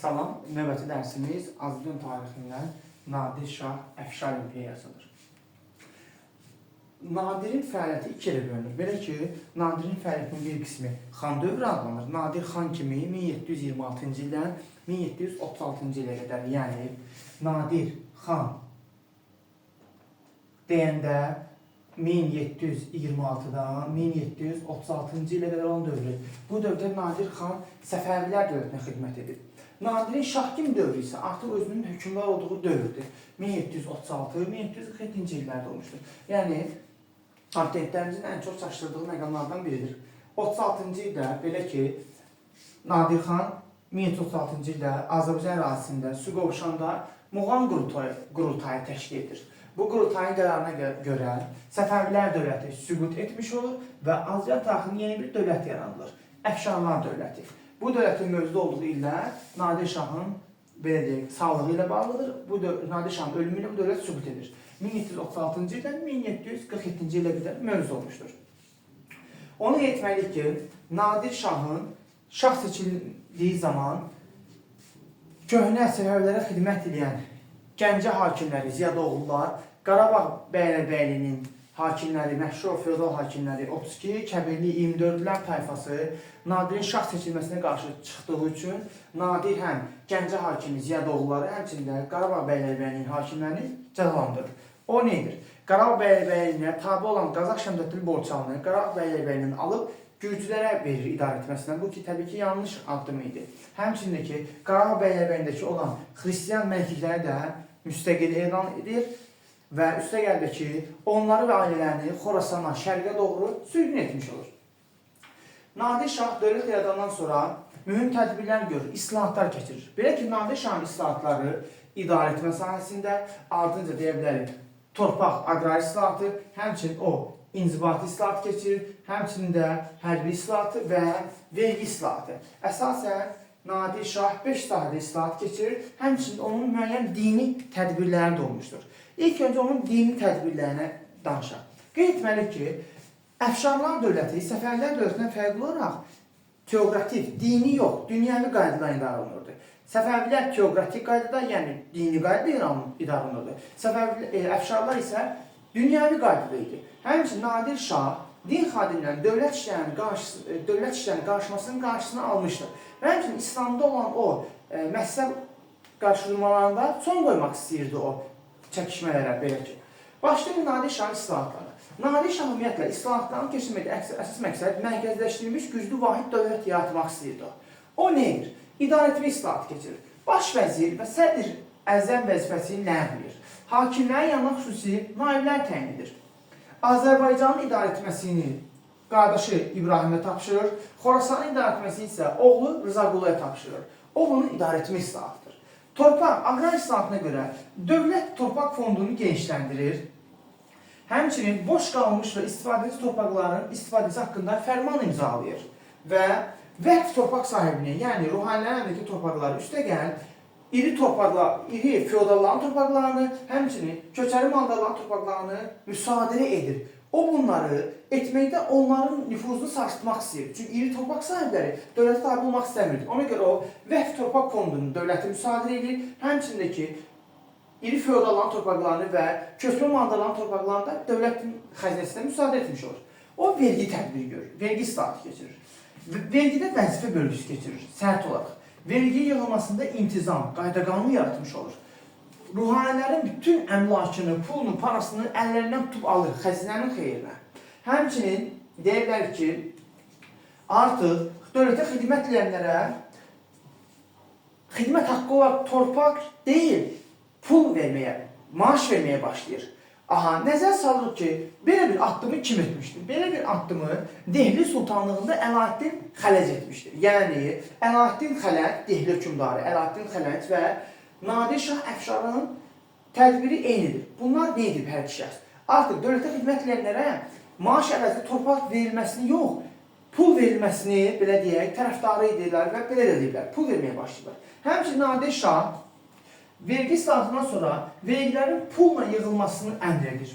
Salam, növbəti dərsimiz Azərbaycan tarixindən Nadir Şah Əfşar imperiyasıdır. Nadirin fəaliyyəti iki yerə bölünür. Belə ki, Nadirin fəaliyyətinin bir qismi xan dövrü adlanır. Nadir xan kimi 1726-cı ildən 1736-cı ilə qədər, yəni Nadir xan deyəndə 1726-dan 1736-cı ilə qədər olan dövrü. Bu dövrdə Nadir xan Səfəvilər dövlətinə xidmət edib. Nadirin şahkim dövrü isə artıq özünün hökmdar olduğu dövrdür. 1736-1747-ci illərdə olmuşdur. Yəni, abituriyentlərimizin ən çox çaşdırdığı məqamlardan biridir. 36-cı ildə belə ki, Nadir xan 1736-cı ildə Azərbaycan ərazisində su qovuşanda Muğan qurultayı təşkil edir. Bu qurultayın qərarına görə Səfəvilər dövləti süqut etmiş olur və Azərbaycan tarixinin yeni bir dövlət yaradılır. Əfşarlar dövləti. Bu dövlətin mövcud olduğu illər Nadir Şahın belə deyək, sağlığı ilə bağlıdır. Nadir Şahın ölümü ilə bu dövlət süqut edir. 1736-cı ildən 1747-ci ilə qədər mövcud olmuşdur. Onu etməliyik ki, Nadir Şahın şah seçildiyi zaman köhnə Səfəvilərə xidmət edən Gəncə hakimləri, Ziyadoğullar, Qarabağ bəylərbəyliğinin hakimləri, məşhur feodal hakimləri 32, Kəbirli 24-lər tayfası Nadirin şah seçilməsinə qarşı çıxdığı üçün Nadir həm Gəncə hakimi Ziyadoğulları, həmçində Qarabağ bəylərbəyliğinin hakimlərini cəzalandırır. O nedir? Qarabağ bəylərbəyliğinə tabi olan Qazax Şəmdətli borçalını Qarabağ bəylərbəyliğini alıb Gürcülərə verir idarə etməsindən. Bu ki, təbii ki, yanlış addım idi. Həmçində ki, Qarabağ bəylərbəyliğindəki olan xristiyan məliklikləri də müstəqil elan edir və üstəgəldə ki, onları və ailələrini Xorasana, şərqə doğru sürgün etmiş olur. Nadir Şah dövlət yaradandan sonra mühüm tədbirlər görür, islahatlar keçirir. Belə ki, Nadir Şahın islahatları idarə etmə sahəsində ardınca deyə bilərik, torpaq, aqrar islahatı, həmçinin o inzibati islahatı keçirir, həmçinin də hərbi islahatı və vergi islahatı. Əsasən, Nadir Şah 5 sahədə islahat keçirir, həmçinin onun müəyyən dini tədbirləri də olmuşdur. İlk öncə onun dini tədbirlərinə danışaq. Qeyd etməliyik ki, Əfşarlar dövləti Səfəvilər dövlətindən fərqli olaraq teokratik, dini yox, dünyəvi qaydadan idarə olunurdu. Səfəvilər teokratik qaydada, yəni dini qaydada idarə olunurdu. Əfşarlar isə dünyəvi qaydada idi. Həmçinin Nadir Şah din xadimlərinin dövlət işlərinin qarışmasının qarşısını almışdır. Və həmçinin İslamda olan o məhzəb qarşıdurmalarında son qoymaq istəyirdi o çəkişmələrə, belə ki. Başlayın Nadir Şahın islahatları. Nadir Şah ümumiyyətlə islahatların keçirməkdə əsas məqsəd mərkəzləşdirilmiş güclü vahid dövlət yaratmaq istəyirdi o. O nə edir? İdarə etmə islahatı keçirir. Baş vəzir və sədr əzəm vəzifəsini ləğv edir. Hakimlərin yanına xüsusi naiblər təyin edir. Azərbaycanın idarə etməsini qardaşı İbrahimə tapşırır, Xorasanın idarə etməsini isə oğlu Rıza Quluya tapşırır. O bunu idarə etmə islahatıdır. Torpaq, aqrar islahatına görə dövlət torpaq fondunu genişləndirir. Həmçinin boş qalmış və istifadəçi torpaqların istifadəsi haqqında fərman imzalayır və vəqf torpaq sahibini, yəni ruhanilərin əlindəki torpaqları üstəgəl iri feodalların torpaqlarını, həmçinin köçəri maldarların torpaqlarını müsadirə edir. O bunları etməkdə onların nüfuzunu sarsıtmaq istəyir. Çünki iri torpaq sahibləri dövlətə tabi olmaq istəmirdi. Ona görə o vəqf torpaq fondunu dövləti müsadirə edir, həmçində ki, iri feodalların torpaqlarını və köçmə maldarların torpaqlarını da dövlətin xəzinəsinə müsadirə etmiş olur. O vergi tədbiri görür, vergi islahatı keçirir. Vergidə vəzifə bölgüsü keçirir, sərt olaraq. Vergi yığılmasında intizam, qayda-qanunu yaratmış olur. Ruhanilərin bütün əmlakını, pulunu, parasını əllərindən tutub alır xəzinənin xeyrinə. Həmçinin deyirlər ki, artıq dövlətə xidmət edənlərə xidmət haqqı olaraq torpaq deyil, pul verməyə, maaş verməyə başlayır. Aha, nəzər salırıq ki, belə bir addımı kim etmişdir? Belə bir addımı Dehli Sultanlığında Əlaəddin Xələc etmişdir. Yəni, Əlaəddin Xələc, Dehli hökmdarı Əlaəddin Xələc və Nadir Şah Əfşarın tədbiri eynidir. Bunlar nə edib hər iki şəxs? Artıq dövlətə xidmət edənlərə maaş əvəzində torpaq verilməsini yox, pul verilməsini, belə deyək, tərəfdarı edirlər və belə edirlər, pul verməyə başlayırlar. Həmçinin Nadir Şah vergi islahatından sonra vergilərin pulla yığılmasını əmr edir.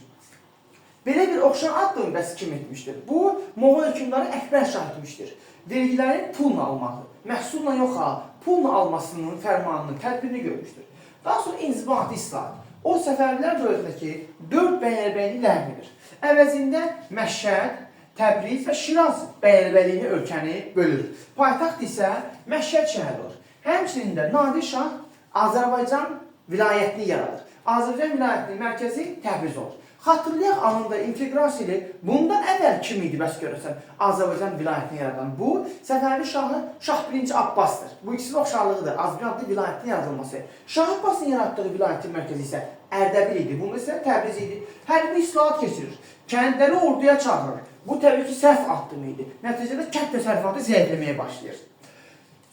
Belə bir oxşar addım bəs kim etmişdir? Bu, Moğol hökmdarı Əkbər Şah etmişdir. Vergilərin pulla almağı. məhsulla yox ha, pulla almasının fərmanını, tədbirini görmüşdür. Daha sonra inzibati islahat. O Səfəvilər dövlətindəki 4 bəyərbəyliyi ləğv edir. Əvəzində Məşhəd, Təbriz və Şiraz bəyərbəyliyi ölkəni bölür. Paytaxt isə Məşhəd şəhəri olur. Həmçinin də Nadir Şah Azərbaycan vilayətini yaradır. Azərbaycan vilayətinin mərkəzi Təbriz olur. Xatırlayaq anında inteqrasiya ilə bundan əvvəl kim idi bəs görürsən Azərbaycan vilayətini yaradan? Bu, Səfəvi şahı Şah 1. Abbasdır. Bu ikisinin oxşarlığıdır, Azərbaycan vilayətinin yaradılması. Şah Abbasın yaratdığı vilayətin mərkəzi isə Ərdəbil idi, bunun isə Təbriz idi. Hərbi islahat keçirir, kəndləri orduya çağırır. Bu təbii ki, səhv addımı idi. Nəticədə kənd təsərrüfatı zəifləməyə başlayır.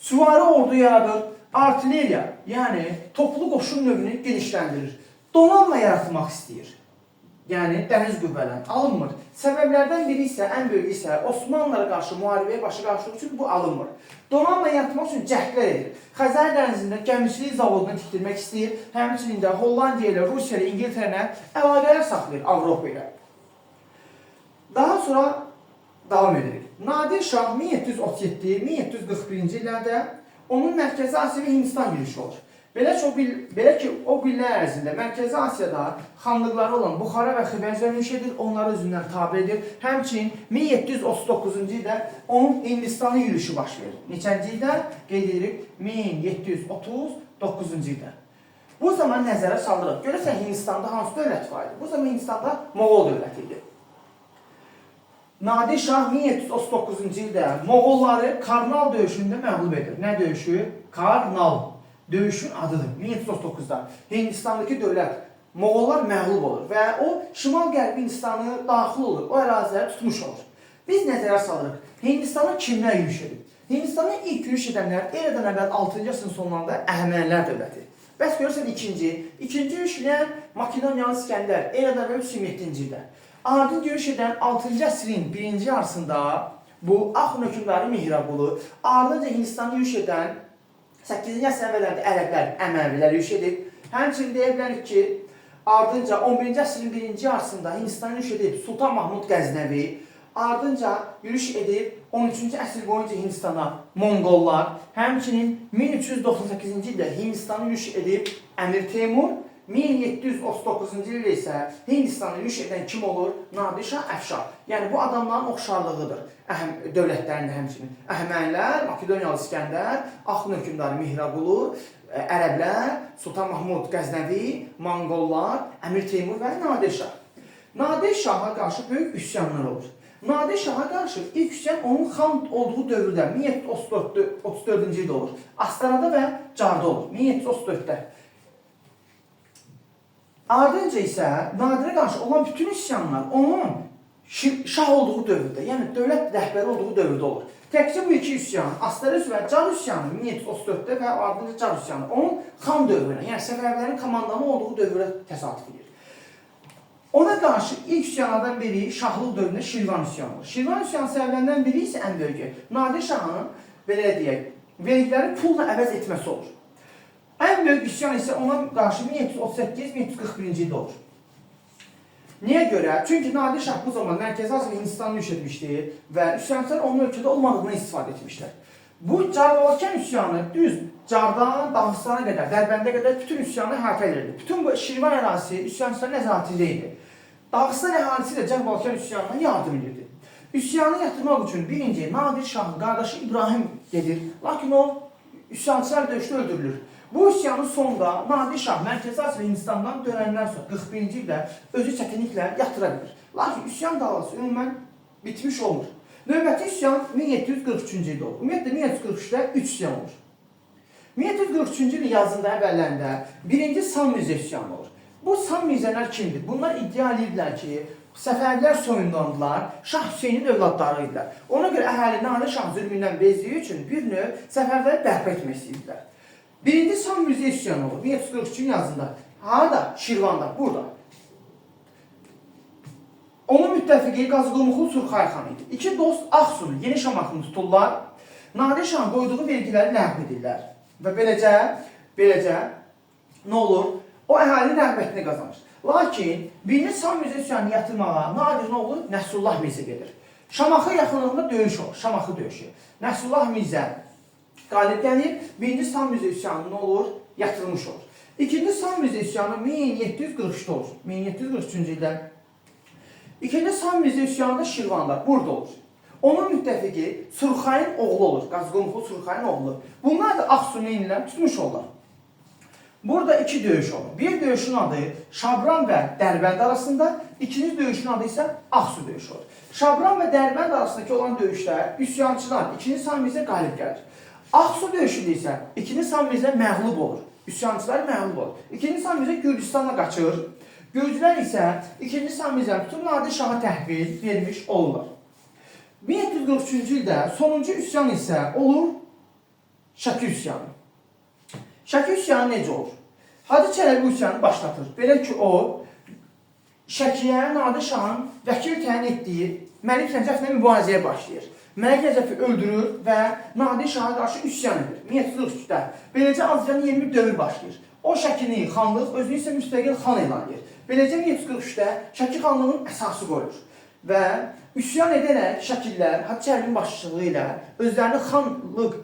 Süvari ordu yaradır, artilleriya, yəni toplu qoşun növünü genişləndirir. Donanma yaratmaq istəyir. Yəni dəniz qüvvələri alınmır. Səbəblərdən biri isə, ən böyük isə Osmanlılara qarşı müharibəyə başı qarşılıq üçün bu alınmır. Donanma yaratmaq üçün cəhdlər edir. Xəzər dənizində gəmiçilik zavodunu tikdirmək istəyir. Həmçinin də Hollandiya ilə, Rusiya ilə, İngiltərə ilə əlaqələr saxlayır Avropa ilə. Daha sonra davam edirik. Nadir Şah 1737-1741-ci illərdə onun Mərkəzi Asiya və Hindistan yürüşü olur. Belə ki, o illər ərzində Mərkəzi Asiyada xanlıqları olan Buxara və Xivəzə yürüş edir, onları özündən tabi edir. Həmçinin 1739-cu ildə onun Hindistanı yürüşü başlayır. Neçənci ildə? Qeyd edirik, 1739-cu ildə. Bu zaman nəzərə salırıq. Görürsən, Hindistanda hansı dövlət var idi? Bu zaman Hindistanda Moğol dövləti idi. Nadir Şah 1739-cu ildə Moğolları Karnal döyüşündə məğlub edir. Nə döyüşü? Karnal. Döyüşün adıdır. 1739-da Hindistandakı dövlət Moğollar məğlub olur və o şimal-qərbi Hindistanı daxil olur, o əraziləri tutmuş olur. Biz nəzərə salırıq. Hindistana kimlər yürüş edib? Hindistana ilk yürüş edənlər eradan əvvəl 6-cı əsrin sonlarında Əhəmənilər dövləti. Bəs görürsən ikinci yürüş edən Makedoniyalı İskəndər eradan əvvəl 37-ci ildə. Ardınca yürüş edən 6-cı əsrin birinci yarısında bu Axun hökmdarı Mihraqulu, ardınca Hindistanı yürüş edən 8-ci əsrin əvvəllərində ərəblər, Əməvilər yürüş edib. Həmçinin deyə bilərik ki, ardınca 11-ci əsrin birinci yarısında Hindistanı yürüş edib Sultan Mahmud Qəznəvi, ardınca yürüş edib 13-cü əsr boyunca Hindistana Monqollar, həmçinin 1398-ci ildə Hindistanı yürüş edib Əmir Teymur, 1739-cu ildə isə Hindistanı yürüş edən kim olur? Nadir Şah Əfşar. Yəni bu adamların oxşarlığıdır dövlətlərində həmçinin. Əhəmənilər, Makedoniyalı İskəndər, Axun hökmdarı Mihraqulu, ərəblər, Sultan Mahmud Qəznəvi, Monqollar, Əmir Teymur və Nadir Şah. Nadir Şaha qarşı böyük üsyanlar olur. Nadir Şaha qarşı ilk üsyan onun xan olduğu dövrdə 1734-cü ildə olur. Astanada və Carda olur, 1734-də. Ardınca isə Nadirə qarşı olan bütün üsyanlar onun şah olduğu dövrdə, yəni dövlət rəhbəri olduğu dövrdə olur. Təkcə bu iki üsyan, Astares və Car üsyanı 1734-də və ardınca Car üsyanı onun xan dövrünə, yəni Səfəvilərin komandanı olduğu dövrə təsadüf edir. Ona qarşı ilk üsyanlardan biri şahlıq dövründə Şirvan üsyanı olur. Şirvan üsyanı səbəblərindən biri isə ən böyüyü Nadir Şahın, belə deyək, vergiləri pulla əvəz etməsi olur. Ən böyük üsyan isə ona qarşı 1738-1741-ci ildə olur. Niyə görə? Çünki Nadir Şah bu zaman Mərkəzi Asiya Hindistanı yürüş etmişdir və üsyançılar onun ölkədə olmadığından istifadə etmişlər. Bu Carbalakən üsyanı düz Cardan Dağıstana qədər, Dərbəndə qədər bütün üsyanı əhatə edirdi. Bütün bu Şirvan ərazisi üsyançıların nəzarətində idi. Dağıstan əhalisi də Carbalakən üsyanına yardım edirdi. Üsyanı yatırmaq üçün birinci Nadir Şahın qardaşı İbrahim gedir, lakin o üsyançılar döyüşdə öldürülür. Bu üsyanın sonunda Nadir Şah Mərkəzi Asiya və Hindistandan dönəndən sonra 41-ci ildə özü çətinliklə yatıra bilir. Lakin üsyan davası ümumən bitmiş olmur. Növbəti üsyan 1743-cü ildə olur. Ümumiyyətlə 1743-də 3 üsyan olur. 1743-cü ilin yazında əvvəllərində birinci San Mirzə üsyanı olur. Bu San Mirzələr kimdir? Bunlar iddia edirlər ki, Səfəvilər soyundandılar, Şah Hüseynin övladları idilər. Ona görə əhali Nadir Şah zülmündən bezdiyi üçün bir növ Səfəvləri bərpa etmək istəyirlər. Birinci San Mirzə üsyanı olur, 1743-cü yazında. Harada? Şirvanda, burada. Onun müttəfiqi Qazıqulmuxlu Surxay xan idi. İki dost Ağsunu, Yeni Şamaxını tuturlar. Nadir Şahın qoyduğu vergiləri ləğv edirlər. Və beləcə nə olur? O əhalinin rəğbətini qazanır. Lakin birinci San Mirzə üsyanını yatırmağa Nadir nə olur? Nəsrullah Mirzə gedir. Şamaxı yaxınlığında döyüş olur, Şamaxı döyüşü. Nəsrullah Mirzə qalib gəlir. Birinci Samnizi üsyanı nə olur? Yatırılmış olur. İkinci Samnizi üsyanı 1743-də olur. 1743-cü ildə. İkinci Samnizi üsyanı da Şirvanda, burada olur. Onun müttəfiqi Surxayın oğlu olur. Qazqonxu Surxayın oğlu. Bunlar da Ağsunu ilə tutmuş olurlar. Burada iki döyüş olur. Bir döyüşün adı Şabran və Dərbənd arasında, ikinci döyüşün adı isə Ağsu döyüşü olur. Şabran və Dərbənd arasındakı olan döyüşdə üsyançılar ikinci Samnizə qalib gəlir. Ağsu döyüşündə isə ikinci Samnizə məğlub olur. Üsyançılar məğlub olur. İkinci Samnizə Gürcüstana qaçır. Gürcülər isə ikinci Samnizə bütün Nadir Şaha təhvil vermiş olurlar. 1743-cü ildə sonuncu üsyan isə olur Şəki üsyanı. Şəki üsyanı necə olur? Hacı Çələbi üsyanı başlatır. Belə ki, o Şəkiyə Nadir Şahın vəkil təyin etdiyi Məlik Nəcəflə mübarizəyə başlayır. Məlik Nəcəfi öldürür və Nadir Şaha qarşı üsyan edir. 1743-də. Beləcə Azərbaycanın yeni bir dövr başlayır. O Şəkini xanlıq, özünü isə müstəqil xan elan edir. Beləcə 1743-də Şəki xanlığının əsası qoyulur. Və üsyan edərək Şəkillər Hacı Çəlebinin başçılığı ilə özlərini xanlıq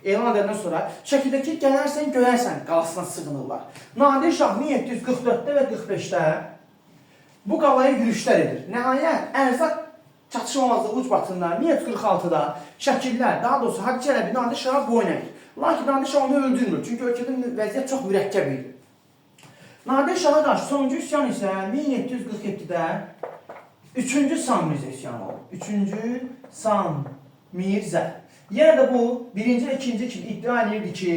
elan edəndən sonra Şəkidəki gələrsən, göyərsən qalasına sığınırlar. Nadir Şah 1744-də və 45-də bu qalaya yürüşlər edir. Nəhayət, ərzaq çatışmamazlığı ucbatından 1746-da Şəkillər, daha doğrusu Hacı Çələbi Nadir Şaha boyun əyir. Lakin Nadir Şah onu öldürmür, çünki ölkədə vəziyyət çox mürəkkəb idi. Nadir Şaha qarşı sonuncu üsyan isə 1747-də 3-cü Samnizi üsyanı olur. 3-cü Samnirzə. Yenə də bu, birinci və ikinci kimi iddia edirdi ki,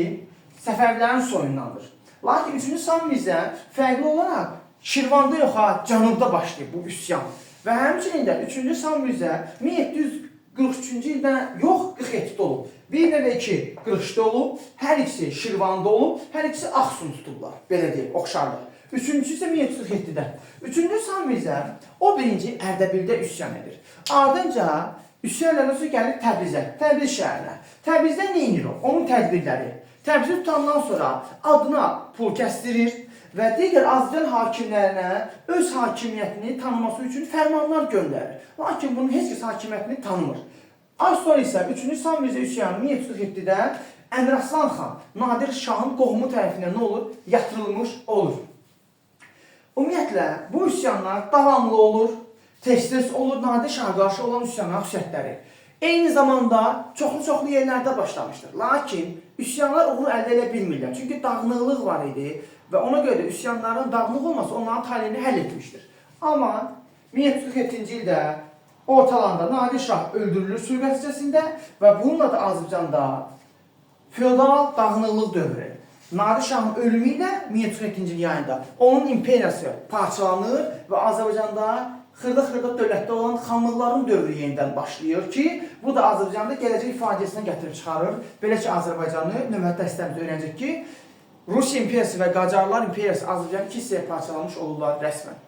Səfəvilərin soyundandır. Lakin 3-cü Samnirzə fərqli olaraq Şirvanda yox, cənubda başlayır bu üsyan. Və həmçinin də 3-cü Samnirzə 1743-cü ildə yox, 47-də olub. Bir və 2 43-də olub, hər ikisi Şirvanda olub, hər ikisi Ağsunu tutublar. Belə deyək, oxşarlıq. Üçüncüsü isə 1747-də. 3-cü Samnirzə o birinci Ərdəbildə üsyan edir. Ardınca üsyanlardan sonra gəlir Təbrizə, Təbriz şəhərinə. Təbrizdə nə edir o? Onun tədbirləri. Təbrizi tutandan sonra adına pul kəsdirir və digər Azərbaycan hakimlərinə öz hakimiyyətini tanıması üçün fərmanlar göndərir. Lakin bunun heç kəs hakimiyyətini tanımır. Az sonra isə 3-cü Samnirzə üsyanı 1747-də Əmiraslan xan, Nadir Şahın qohumu tərəfindən nə olur? Yatırılmış olur. Ümumiyyətlə, bu üsyanlar davamlı olur, tez-tez olur, Nadir Şaha qarşı olan üsyanlar xüsusiyyətləri. Eyni zamanda çoxlu yerlərdə başlamışdır. Lakin üsyanlar uğur əldə edə bilmirlər. Çünki dağınıqlıq var idi və ona görə də üsyanların dağınıq olması onların taleyini həll etmişdir. Amma 1747-ci ildə ortalarında Nadir Şah öldürülür sülh nəticəsində və bununla da Azərbaycanda feodal dağınıqlıq dövrü. Nadir Şahın ölümü ilə 1747-ci yayında onun imperiyası parçalanır və Azərbaycanda xırda dövlətdə olan xanlıqların dövrü yenidən başlayır ki, bu da Azərbaycanda gələcək ifadəsinə gətirib çıxarır. Belə ki, Azərbaycanı növbəti dərslərimizdə öyrənəcək ki, Rusiya imperiyası və Qacarlar imperiyası Azərbaycanı iki hissəyə parçalanmış olurlar rəsmən.